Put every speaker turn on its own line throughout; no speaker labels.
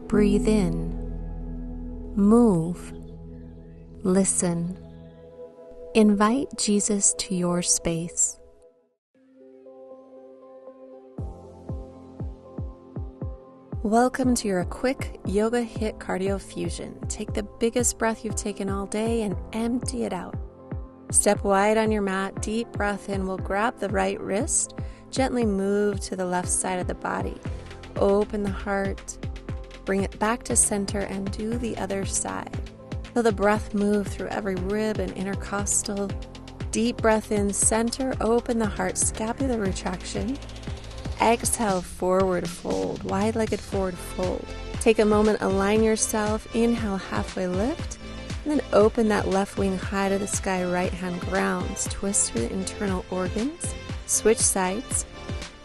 Breathe in. Move. Listen. Invite Jesus to your space. Welcome to your quick yoga HITT cardio fusion. Take the biggest breath you've taken all day and empty it out. Step wide on your mat, deep breath in. We'll grab the right wrist, gently move to the left side of the body. Open the heart, bring it back to center and do the other side. Feel the breath move through every rib and intercostal. Deep breath in, center, open the heart, scapular retraction. Exhale, forward fold, wide-legged forward fold. Take a moment, align yourself. Inhale, halfway lift. And then open that left wing high to the sky, right hand grounds. Twist through the internal organs. Switch sides.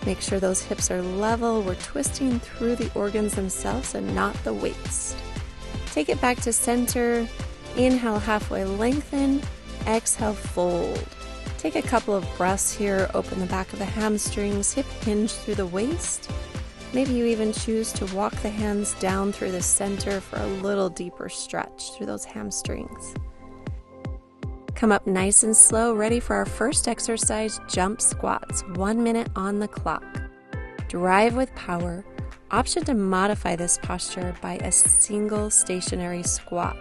Make sure those hips are level. We're twisting through the organs themselves and not the waist. Take it back to center. Inhale, halfway lengthen. Exhale, fold. Take a couple of breaths here. Open the back of the hamstrings. Hip hinge through the waist. Maybe you even choose to walk the hands down through the center for a little deeper stretch through those hamstrings. Come up nice and slow, ready for our first exercise, jump squats. 1 minute on the clock. Drive with power. Option to modify this posture by a single stationary squat.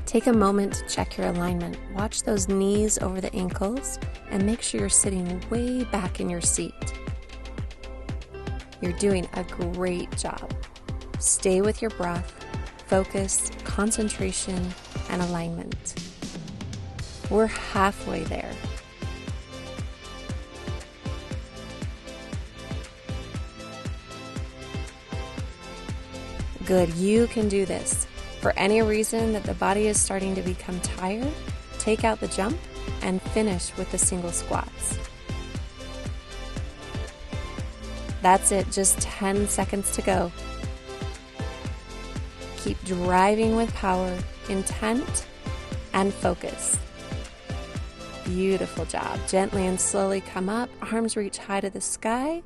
Take a moment to check your alignment. Watch those knees over the ankles and make sure you're sitting way back in your seat. You're doing a great job. Stay with your breath, focus, concentration, and alignment. We're halfway there. Good, you can do this. For any reason that the body is starting to become tired, take out the jump and finish with the single squats. That's it, just 10 seconds to go. Keep driving with power, intent, and focus. Beautiful job. Gently and slowly come up, arms reach high to the sky,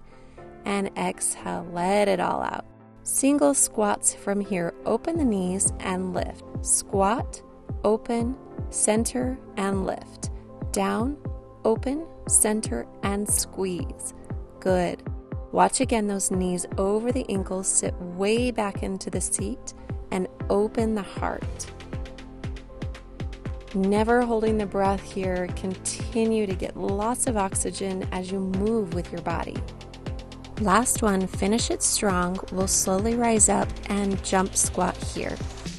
and exhale, let it all out. Single squats from here. Open the knees and lift. Squat, open, center, and lift. Down, open, center, and squeeze. Good. Watch again those knees over the ankles, sit way back into the seat, and open the heart. Never holding the breath here. Continue to get lots of oxygen as you move with your body. Last one, finish it strong. We'll slowly rise up and jump squat here.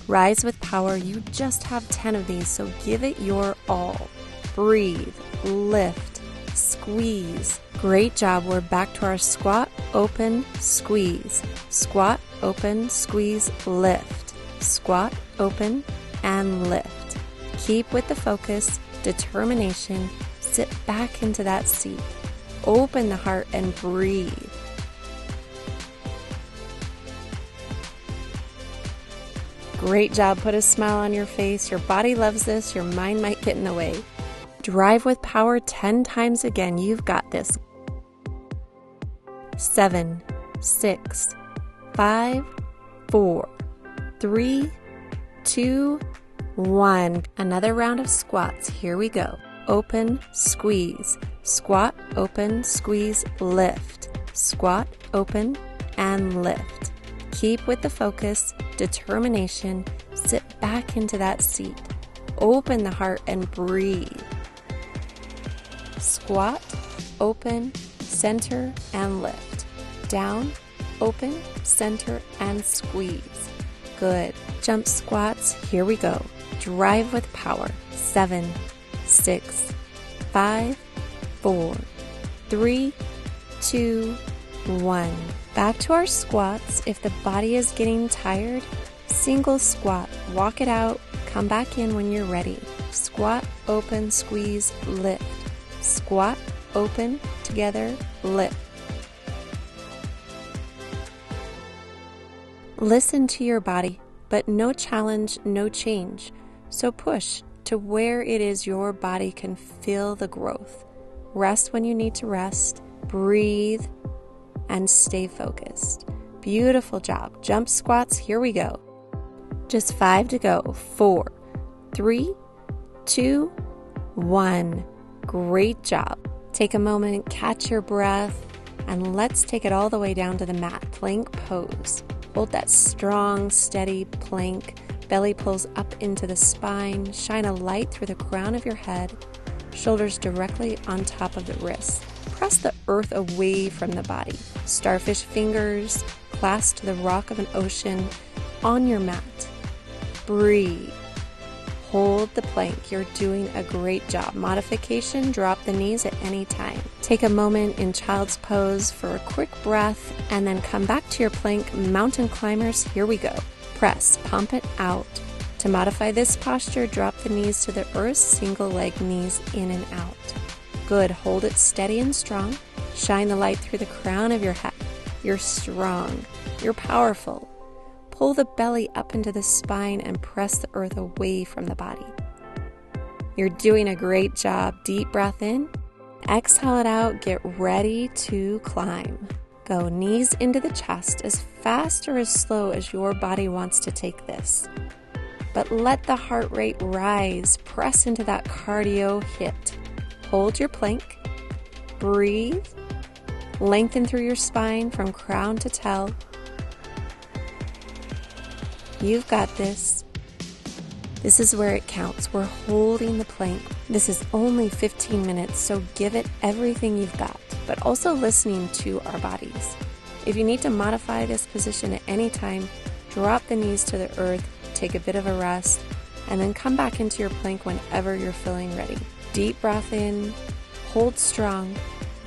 Rise with power. You just have 10 of these, so give it your all. Breathe, lift, squeeze. Great job. We're back to our squat, open, squeeze. Squat, open, squeeze, lift. Squat, open, and lift. Keep with the focus, determination. Sit back into that seat. Open the heart and breathe. Great job. Put a smile on your face. Your body loves this. Your mind might get in the way. Drive with power 10 times again. You've got this. 7, 6, 5, 4, 3, 2, 1. Another round of squats. Here we go. Open, squeeze. Squat, open, squeeze, lift. Squat, open, and lift. Keep with the focus, determination. Sit back into that seat. Open the heart and breathe. Squat, open, center, and lift. Down, open, center, and squeeze. Good. Jump squats. Here we go. Drive with power. 7, 6, 5, 4, 3, 2, 1. Back to our squats. If the body is getting tired, single squat. Walk it out. Come back in when you're ready. Squat, open, squeeze, lift. Squat, open, together, lift. Listen to your body, but no challenge, no change. So push to where it is your body can feel the growth. Rest when you need to rest. Breathe and stay focused. Beautiful job. Jump squats, here we go. Just 5 to go. 4, 3, 2, 1. Great job. Take a moment, catch your breath, and let's take it all the way down to the mat. Plank pose. Hold that strong, steady plank. Belly pulls up into the spine. Shine a light through the crown of your head. Shoulders directly on top of the wrists. Press the earth away from the body. Starfish fingers clasp to the rock of an ocean on your mat. Breathe. Hold the plank. You're doing a great job. Modification, drop the knees at any time. Take a moment in child's pose for a quick breath and then come back to your plank. Mountain climbers, here we go. Press, pump it out. To modify this posture, drop the knees to the earth, single leg knees in and out. Good, hold it steady and strong. Shine the light through the crown of your head. You're strong, you're powerful. Pull the belly up into the spine and press the earth away from the body. You're doing a great job. Deep breath in, exhale it out, get ready to climb. Go knees into the chest as fast or as slow as your body wants to take this. But let the heart rate rise. Press into that cardio HITT. Hold your plank. Breathe. Lengthen through your spine from crown to tail. You've got this. This is where it counts. We're holding the plank. This is only 15 minutes, so give it everything you've got, but also listening to our bodies. If you need to modify this position at any time, drop the knees to the earth, take a bit of a rest, and then come back into your plank whenever you're feeling ready. Deep breath in, hold strong,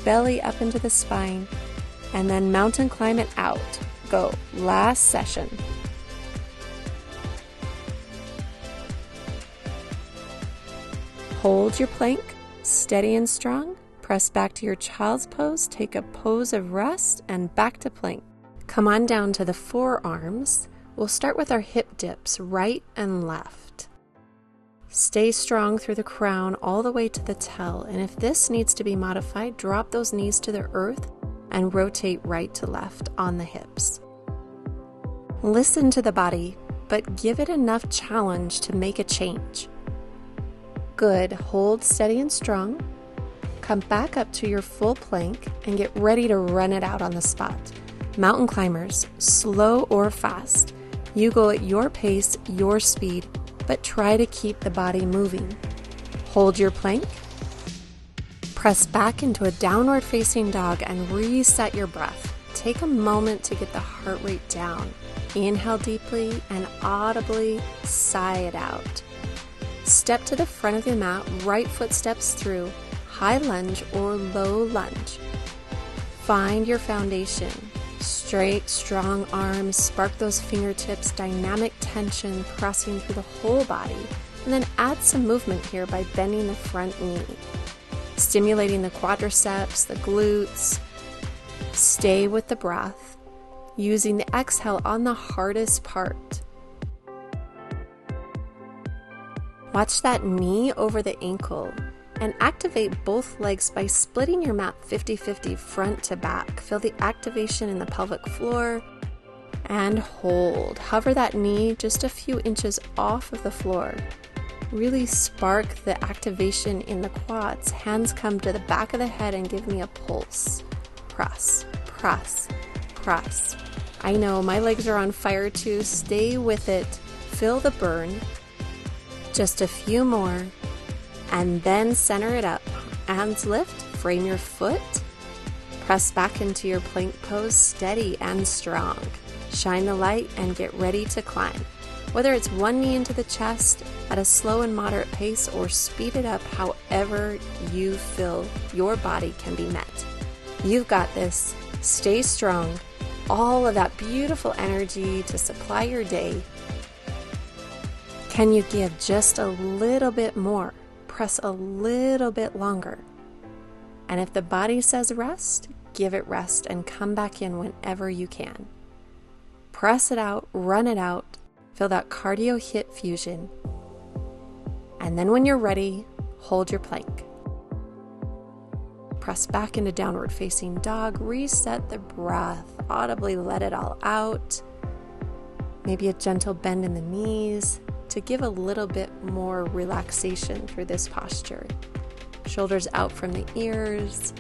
belly up into the spine, and then mountain climb it out. Go. Last session. Hold your plank, steady and strong. Press back to your child's pose, take a pose of rest, and back to plank. Come on down to the forearms. We'll start with our hip dips, right and left. Stay strong through the crown all the way to the tail, and if this needs to be modified, drop those knees to the earth and rotate right to left on the hips. Listen to the body, but give it enough challenge to make a change. Good. Hold steady and strong. Come back up to your full plank and get ready to run it out on the spot. Mountain climbers, slow or fast. You go at your pace, your speed, but try to keep the body moving. Hold your plank. Press back into a downward facing dog and reset your breath. Take a moment to get the heart rate down. Inhale deeply and audibly sigh it out. Step to the front of the mat, right foot steps through, high lunge or low lunge. Find your foundation. Straight, strong arms, spark those fingertips, dynamic tension pressing through the whole body, and then add some movement here by bending the front knee. Stimulating the quadriceps, the glutes. Stay with the breath, using the exhale on the hardest part. Watch that knee over the ankle and activate both legs by splitting your mat 50-50 front to back. Feel the activation in the pelvic floor and hold. Hover that knee just a few inches off of the floor. Really spark the activation in the quads. Hands come to the back of the head and give me a pulse. Press, press, press. I know my legs are on fire too. Stay with it. Feel the burn. Just a few more, and then center it up. Hands lift, frame your foot. Press back into your plank pose, steady and strong. Shine the light and get ready to climb. Whether it's one knee into the chest at a slow and moderate pace or speed it up however you feel your body can be met. You've got this. Stay strong. All of that beautiful energy to supply your day. Can you give just a little bit more? Press a little bit longer. And if the body says rest, give it rest and come back in whenever you can. Press it out, run it out, feel that cardio HITT fusion. And then when you're ready, hold your plank. press back into downward facing dog. Reset the breath, audibly let it all out. Maybe a gentle bend in the knees to give a little bit more relaxation through this posture. Shoulders out from the ears.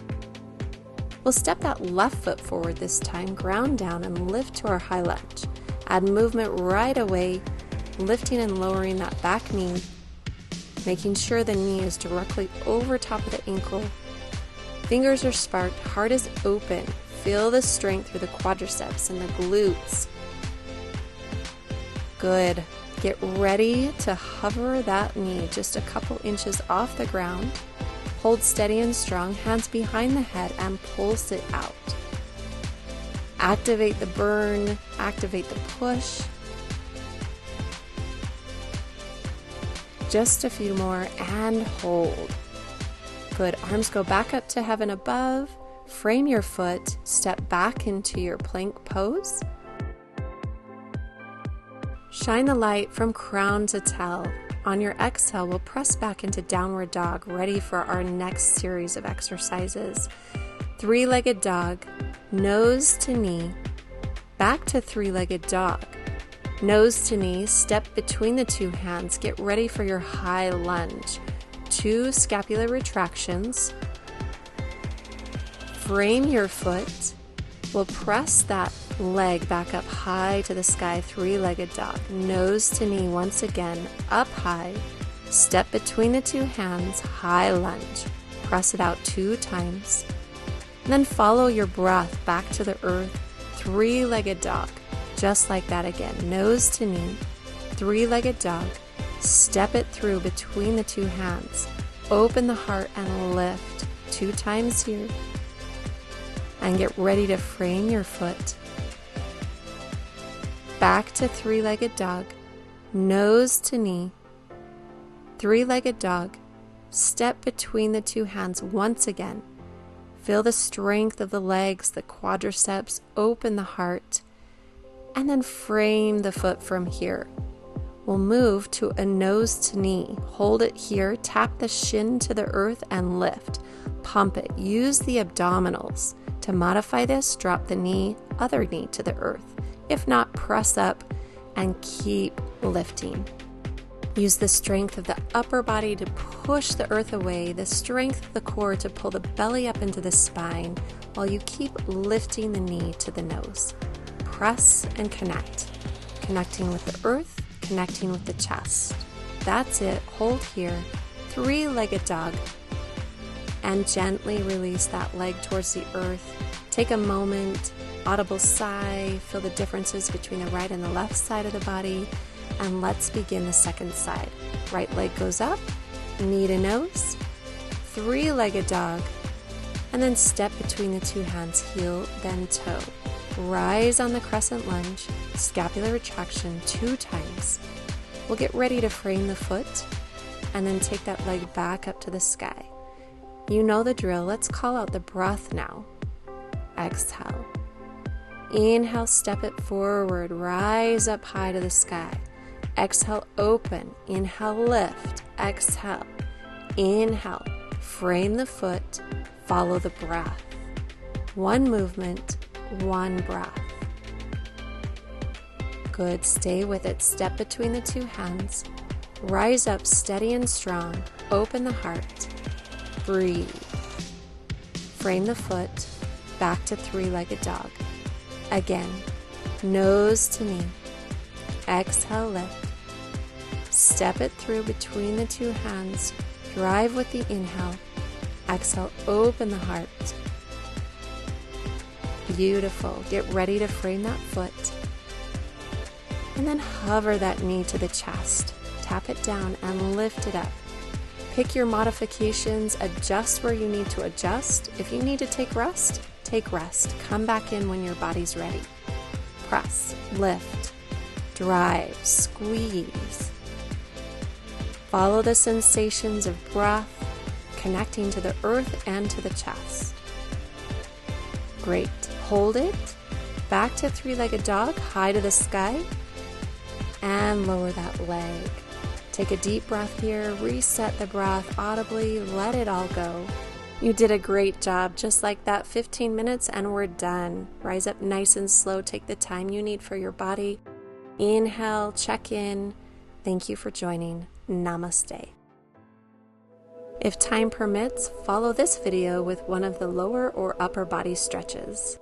We'll step that left foot forward this time, ground down and lift to our high lunge. Add movement right away, lifting and lowering that back knee, making sure the knee is directly over top of the ankle. Fingers are sparked, heart is open. Feel the strength through the quadriceps and the glutes. Good. Get ready to hover that knee just a couple inches off the ground. Hold steady and strong, hands behind the head, and pulse it out. Activate the burn, activate the push. Just a few more and hold. Good. Arms go back up to heaven above. Frame your foot, step back into your plank pose. Shine the light from crown to tail. On your exhale, we'll press back into downward dog, ready for our next series of exercises. Three-legged dog, nose to knee, back to three-legged dog. Nose to knee, step between the two hands, get ready for your high lunge. 2 scapular retractions. Frame your foot. We'll press that leg back up high to the sky, three-legged dog. Nose to knee once again, up high. Step between the two hands, high lunge. Press it out 2 times. And then follow your breath back to the earth, three-legged dog. Just like that again, nose to knee, three-legged dog. Step it through between the two hands. Open the heart and lift 2 times here. And get ready to frame your foot. Back to three-legged dog, nose to knee, three-legged dog. Step between the two hands once again. Feel the strength of the legs, the quadriceps, open the heart, and then frame the foot from here. We'll move to a nose to knee. Hold it here, tap the shin to the earth and lift. Pump it. Use the abdominals. To modify this, drop the knee, other knee to the earth. If not, press up and keep lifting. Use the strength of the upper body to push the earth away, the strength of the core to pull the belly up into the spine while you keep lifting the knee to the nose. Press and connect. Connecting with the earth, connecting with the chest. That's it. Hold here. Three-legged dog. And gently release that leg towards the earth. Take a moment, audible sigh, feel the differences between the right and the left side of the body, and let's begin the second side. Right leg goes up, knee to nose, three-legged dog, and then step between the two hands, heel, then toe. Rise on the crescent lunge, scapular retraction 2 times. We'll get ready to frame the foot, and then take that leg back up to the sky. You know the drill. Let's call out the breath now. Exhale. Inhale, step it forward. Rise up high to the sky. Exhale, open. Inhale, lift. Exhale. Inhale. Frame the foot. Follow the breath. 1 movement, 1 breath. Good. Stay with it. Step between the two hands. Rise up steady and strong. Open the heart. Breathe. Frame the foot, back to three-legged dog. Again, nose to knee. Exhale, lift. Step it through between the two hands. Drive with the inhale. Exhale, open the heart. Beautiful. Get ready to frame that foot. And then hover that knee to the chest. Tap it down and lift it up. Pick your modifications, adjust where you need to adjust. If you need to take rest, take rest. Come back in when your body's ready. Press, lift, drive, squeeze. Follow the sensations of breath, connecting to the earth and to the chest. Great. Hold it. Back to three-legged dog, high to the sky, and lower that leg. Take a deep breath here, reset the breath audibly, let it all go. You did a great job, just like that. 15 minutes and we're done. Rise up nice and slow. Take the time you need for your body. Inhale, check in. Thank you for joining. Namaste. If time permits, follow this video with one of the lower or upper body stretches.